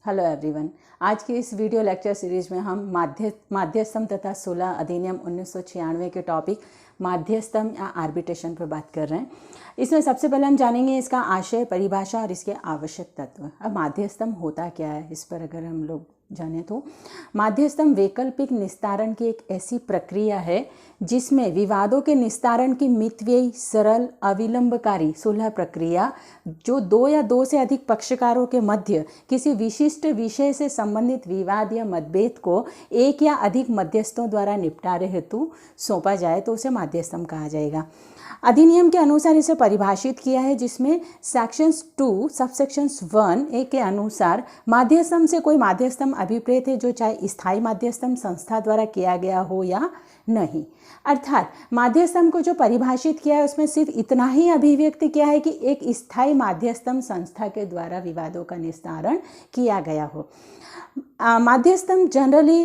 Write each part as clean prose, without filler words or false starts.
Hello everyone. आज की इस वीडियो लेक्चर सीरीज में हम माध्यस्थम तथा 16 अधिनियम 1996 के टॉपिक माध्यस्थम या आर्बिट्रेशन पर बात कर रहे हैं। इसमें सबसे पहले हम जानेंगे इसका आशय, परिभाषा और इसके आवश्यक तत्व। अब माध्यस्थम होता क्या है, इस पर अगर हम लोग जाने तो माध्यस्थम वैकल्पिक निस्तारण की एक ऐसी प्रक्रिया है जिसमें विवादों के निस्तारण की मितव्ययी, सरल, अविलंबकारी सुलह प्रक्रिया जो दो या दो से अधिक पक्षकारों के मध्य किसी विशिष्ट विषय से संबंधित विवाद या मतभेद को एक या अधिक मध्यस्थों द्वारा निपटारे हेतु सौंपा जाए तो उसे माध्यस्थम कहा जाएगा। अधिनियम के अनुसार इसे परिभाषित किया है, जिसमें सेक्शंस 2 सबसेक्शंस 1 के अनुसार माध्यस्थम से कोई माध्यस्थम अभिप्रेत है जो चाहे स्थायी माध्यस्थम संस्था द्वारा किया गया हो या नहीं। अर्थात माध्यस्थम को जो परिभाषित किया है उसमें सिर्फ इतना ही अभिव्यक्त किया है कि एक स्थायी माध्यस्थम संस्था के द्वारा विवादों का निस्तारण किया गया हो। माध्यस्थम जनरली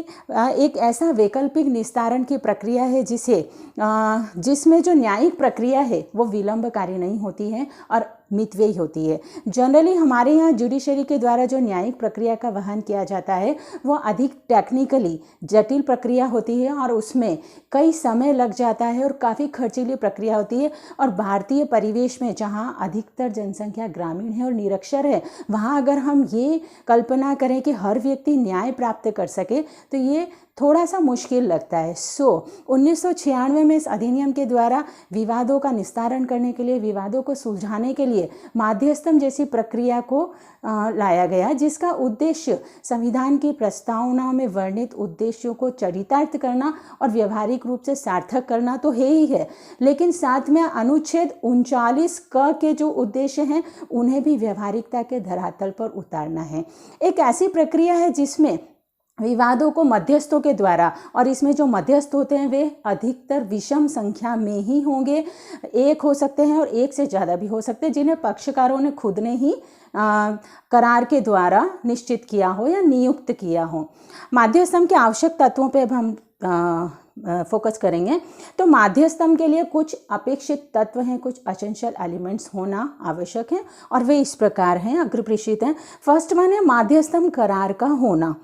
एक ऐसा वैकल्पिक निस्तारण की प्रक्रिया है जिसमें जो न्यायिक प्रक्रिया है वो विलंबकारी नहीं होती है और मितव्ययी होती है। जनरली हमारे यहाँ जुडिशरी के द्वारा जो न्यायिक प्रक्रिया का वहन किया जाता है वो अधिक टेक्निकली जटिल प्रक्रिया होती है और उसमें कई समय लग जाता है और काफ़ी खर्चीली प्रक्रिया होती है। और भारतीय परिवेश में जहाँ अधिकतर जनसंख्या ग्रामीण है और निरक्षर है, वहाँ अगर हम ये कल्पना करें कि हर व्यक्ति न्याय प्राप्त कर सके तो ये थोड़ा सा मुश्किल लगता है। 1996 में इस अधिनियम के द्वारा विवादों का निस्तारण करने के लिए, विवादों को सुलझाने के लिए माध्यस्थम जैसी प्रक्रिया को लाया गया, जिसका उद्देश्य संविधान की प्रस्तावना में वर्णित उद्देश्यों को चरितार्थ करना और व्यवहारिक रूप से सार्थक करना तो है ही है, लेकिन साथ में अनुच्छेद 39 क के जो उद्देश्य हैं उन्हें भी व्यवहारिकता के धरातल पर उतारना है। एक ऐसी प्रक्रिया है जिसमें विवादों को मध्यस्थों के द्वारा, और इसमें जो मध्यस्थ होते हैं वे अधिकतर विषम संख्या में ही होंगे, एक हो सकते हैं और एक से ज़्यादा भी हो सकते हैं, जिन्हें पक्षकारों ने खुद ने ही करार के द्वारा निश्चित किया हो या नियुक्त किया हो। माध्यस्थम के आवश्यक तत्वों पे अब हम फोकस करेंगे। तो माध्यस्थम के लिए कुछ अपेक्षित तत्व हैं, कुछ एसेंशियल एलिमेंट्स होना आवश्यक है और वे इस प्रकार हैं, अग्रप्रेषित हैं। फर्स्ट वन है माध्यस्थम करार का होना।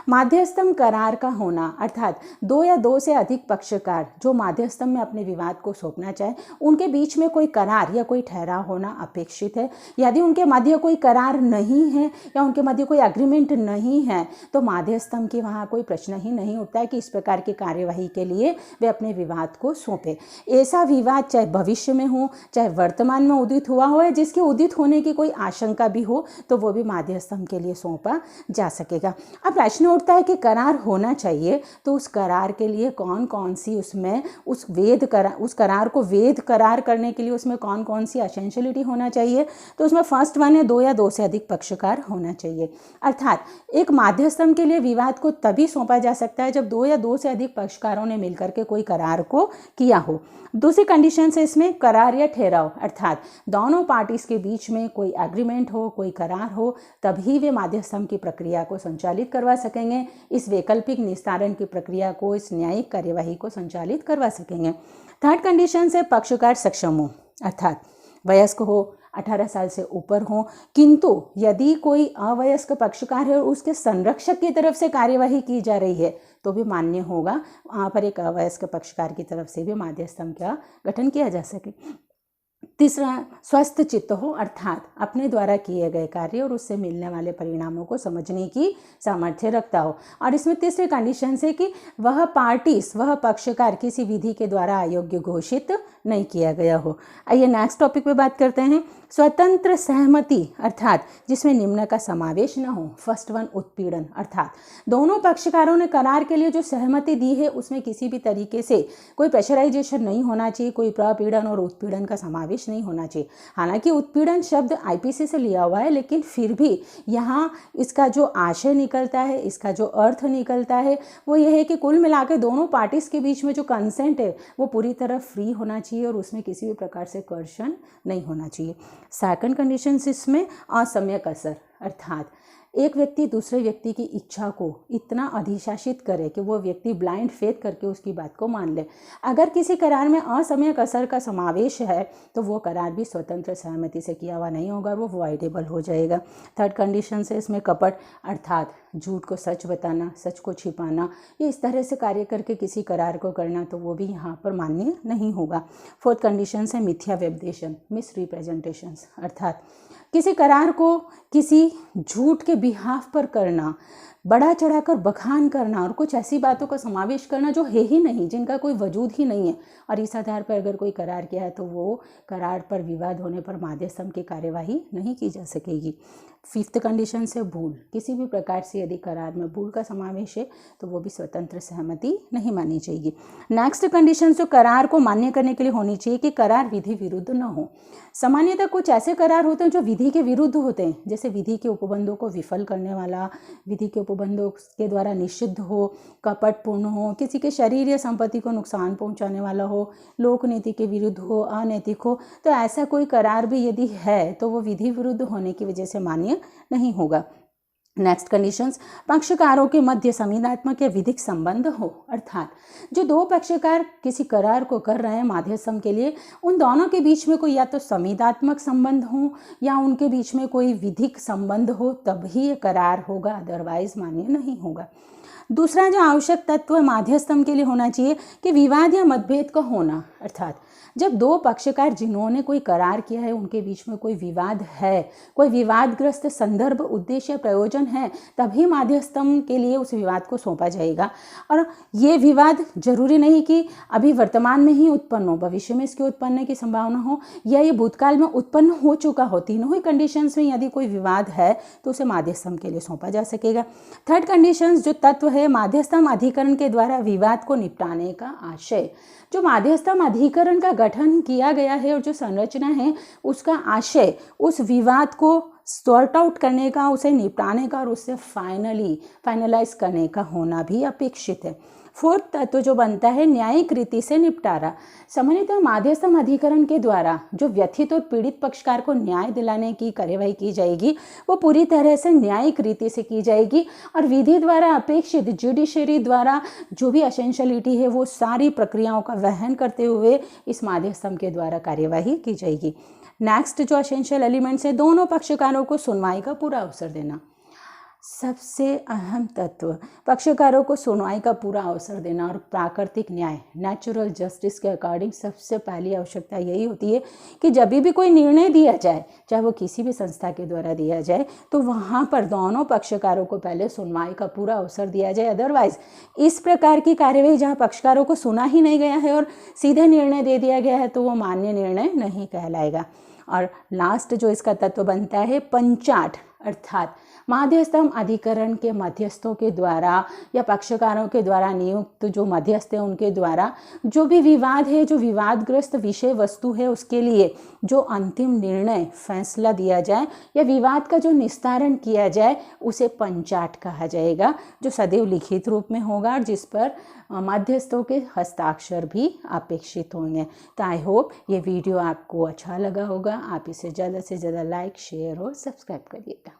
माध्यस्थम करार का होना अर्थात दो या दो से अधिक पक्षकार जो माध्यस्थम में अपने विवाद को सौंपना चाहे उनके बीच में कोई करार या कोई ठहराव होना अपेक्षित है। यदि उनके मध्य कोई करार नहीं है या उनके मध्य कोई एग्रीमेंट नहीं है तो माध्यस्थम की वहाँ कोई प्रश्न ही नहीं उठता है कि इस प्रकार की कार्यवाही के लिए वे अपने विवाद को सौंपे। ऐसा विवाद चाहे भविष्य में हो चाहे वर्तमान में उदित हुआ हो या जिसके उदित होने की कोई आशंका भी हो तो वो भी माध्यस्थम के लिए सौंपा जा सकेगा। अब प्रश्न उठता है कि करार होना चाहिए तो उस करार के लिए कौन कौन सी उसमें उस करार को वैध करार करने के लिए उसमें कौन कौन सी एसेंशियलिटी होना चाहिए। तो उसमें फर्स्ट वन है दो या दो से अधिक पक्षकार होना चाहिए। अर्थात एक माध्यस्थम के लिए विवाद को तभी सौंपा जा सकता है जब दो या दो से अधिक पक्षकारों ने मिलकर के कोई करार को किया हो। दूसरी कंडीशन है इसमें करार या ठहराव, अर्थात दोनों पार्टीज के बीच में कोई एग्रीमेंट हो, कोई करार हो, तभी वे माध्यस्थम की प्रक्रिया को संचालित करवा सकेंगे, इस वैकल्पिक निस्तारण की प्रक्रिया को, इस न्यायिक कार्यवाही को संचालित करवा सकेंगे। थर्ड कंडीशन से पक्षकार सक्षम हो, अर्थात वयस्क हो, 18 साल से ऊपर हो, किंतु यदि कोई अवयस्क पक्षकार है और उसके संरक्षक की तरफ से कार्यवाही की जा रही है तो भी मान्य होगा वहाँ पर एक अवयस्क पक्षकार की तरफ से भी माध्यस्थम का गठन किया जा सके। तीसरा स्वस्थ चित्त हो, अर्थात अपने द्वारा किए गए कार्य और उससे मिलने वाले परिणामों को समझने की सामर्थ्य रखता हो। और इसमें तीसरी कंडीशन है कि वह पक्षकार किसी विधि के द्वारा अयोग्य घोषित नहीं किया गया हो। आइए नेक्स्ट टॉपिक पे बात करते हैं। स्वतंत्र सहमति अर्थात जिसमें निम्न का समावेश न हो। फर्स्ट वन उत्पीड़न, अर्थात दोनों पक्षकारों ने करार के लिए जो सहमति दी है उसमें किसी भी तरीके से कोई प्रेशराइजेशन नहीं होना चाहिए, कोई प्रपीड़न और उत्पीड़न का समावेश नहीं होना चाहिए। हालांकि उत्पीड़न शब्द आईपीसी से लिया हुआ है, लेकिन फिर भी यहाँ इसका जो आशय निकलता है, इसका जो अर्थ निकलता है वो ये है कि कुल मिला के दोनों पार्टीज के बीच में जो कंसेंट है वो पूरी तरह फ्री होना चाहिए और उसमें किसी भी प्रकार से कोर्शन नहीं होना चाहिए। सेकंड कंडीशन इसमें असम्यक असर, अर्थात एक व्यक्ति दूसरे व्यक्ति की इच्छा को इतना अधिशासित करे कि वो व्यक्ति ब्लाइंड फेथ करके उसकी बात को मान ले। अगर किसी करार में असमयक असर का समावेश है तो वो करार भी स्वतंत्र सहमति से किया हुआ नहीं होगा और वो वॉइडेबल हो जाएगा। थर्ड कंडीशन से इसमें कपट अर्थात झूठ को सच बताना, सच को छिपाना, ये इस तरह से कार्य करके किसी करार को करना, तो वो भी यहाँ पर मान्य नहीं होगा। फोर्थ कंडीशन से मिथ्या व्यपदेशन, मिस रिप्रेजेंटेशंस, अर्थात किसी करार को किसी झूठ के बिहाफ पर करना, बढ़ा चढ़ाकर बखान करना और कुछ ऐसी बातों का समावेश करना जो है ही नहीं, जिनका कोई वजूद ही नहीं है, और इस आधार पर अगर कोई करार किया है तो वो करार पर विवाद होने पर माध्यस्थम की कार्यवाही नहीं की जा सकेगी। फिफ्थ कंडीशन से भूल, किसी भी प्रकार से यदि करार में भूल का समावेश है तो वो भी स्वतंत्र सहमति नहीं मानी जाएगी। नेक्स्ट कंडीशन जो करार को मान्य करने के लिए होनी चाहिए कि करार विधि विरुद्ध न हो। सामान्यतः कुछ ऐसे करार होते हैं जो विधि के विरुद्ध होते हैं, जैसे विधि के उपबंधों को विफल करने वाला, विधि के उपबंधों के द्वारा निषिद्ध हो, कपटपूर्ण हो, किसी के शरीर या संपत्ति को नुकसान पहुंचाने वाला हो, लोक नीति के विरुद्ध हो, अनैतिक हो। तो ऐसा कोई करार भी यदि है तो वो विधि विरुद्ध होने की वजह से मान्य नहीं होगा। नेक्स्ट कंडीशंस, पक्षकारों के मध्य संविदात्मक या विधिक संबंध हो, अर्थात जो दो पक्षकार किसी करार को कर रहे हैं माध्यस्थम के लिए, उन दोनों के बीच में कोई या तो संविदात्मक संबंध हो या उनके बीच में कोई विधिक संबंध हो, तभी ये करार होगा, अदरवाइज मान्य नहीं होगा। दूसरा जो आवश्यक तत्व माध्यस्थम के लिए होना चाहिए कि विवाद या मतभेद का होना, अर्थात जब दो पक्षकार जिन्होंने कोई करार किया है उनके बीच में कोई विवाद है, कोई विवादग्रस्त संदर्भ, उद्देश्य, प्रयोजन है, तभी माध्यस्थम के लिए उस विवाद को सौंपा जाएगा। और ये विवाद जरूरी नहीं कि अभी वर्तमान में ही उत्पन्न हो, भविष्य में इसके उत्पन्न की संभावना हो या ये भूतकाल में उत्पन्न हो चुका हो। तीनों ही कंडीशंस में यदि कोई विवाद है तो उसे माध्यस्थम के लिए सौंपा जा सकेगा। थर्ड कंडीशंस जो तत्व है माध्यस्थम अधिकरण के द्वारा विवाद को निपटाने का आशय, जो माध्यस्थम अधिकरण का गठन किया गया है और जो संरचना है उसका आशय उस विवाद को सॉर्ट आउट करने का, उसे निपटाने का और उससे फाइनलाइज करने का होना भी अपेक्षित है। फोर्थ तत्व जो बनता है न्यायिक रीति से निपटारा। सामान्यतः माध्यस्थम अधिकरण के द्वारा जो व्यथित और पीड़ित पक्षकार को न्याय दिलाने की कार्यवाही की जाएगी वो पूरी तरह से न्यायिक रीति से की जाएगी और विधि द्वारा अपेक्षित, जुडिशरी द्वारा जो भी एसेंशियलिटी है वो सारी प्रक्रियाओं का वहन करते हुए इस माध्यस्थम के द्वारा कार्यवाही की जाएगी। नेक्स्ट जो एसेंशियल एलिमेंट्स है, दोनों पक्षकारों को सुनवाई का पूरा अवसर देना। सबसे अहम तत्व पक्षकारों को सुनवाई का पूरा अवसर देना और प्राकृतिक न्याय, नेचुरल जस्टिस के अकॉर्डिंग सबसे पहली आवश्यकता यही होती है कि जब भी कोई निर्णय दिया जाए, चाहे वो किसी भी संस्था के द्वारा दिया जाए, तो वहाँ पर दोनों पक्षकारों को पहले सुनवाई का पूरा अवसर दिया जाए। अदरवाइज इस प्रकार की कार्यवाही जहाँ पक्षकारों को सुना ही नहीं गया है और सीधे निर्णय दे दिया गया है तो वो मान्य निर्णय नहीं कहलाएगा। और लास्ट जो इसका तत्व बनता है पंचाट, अर्थात माध्यस्थम अधिकरण के मध्यस्थों के द्वारा या पक्षकारों के द्वारा नियुक्त जो मध्यस्थ हैं उनके द्वारा जो भी विवाद है, जो विवादग्रस्त विषय वस्तु है, उसके लिए जो अंतिम निर्णय फैसला दिया जाए या विवाद का जो निस्तारण किया जाए उसे पंचाट कहा जाएगा, जो सदैव लिखित रूप में होगा और जिस पर मध्यस्थों के हस्ताक्षर भी अपेक्षित होंगे। तो आई होप ये वीडियो आपको अच्छा लगा होगा। आप इसे ज़्यादा से ज़्यादा लाइक, शेयर और सब्सक्राइब करिएगा।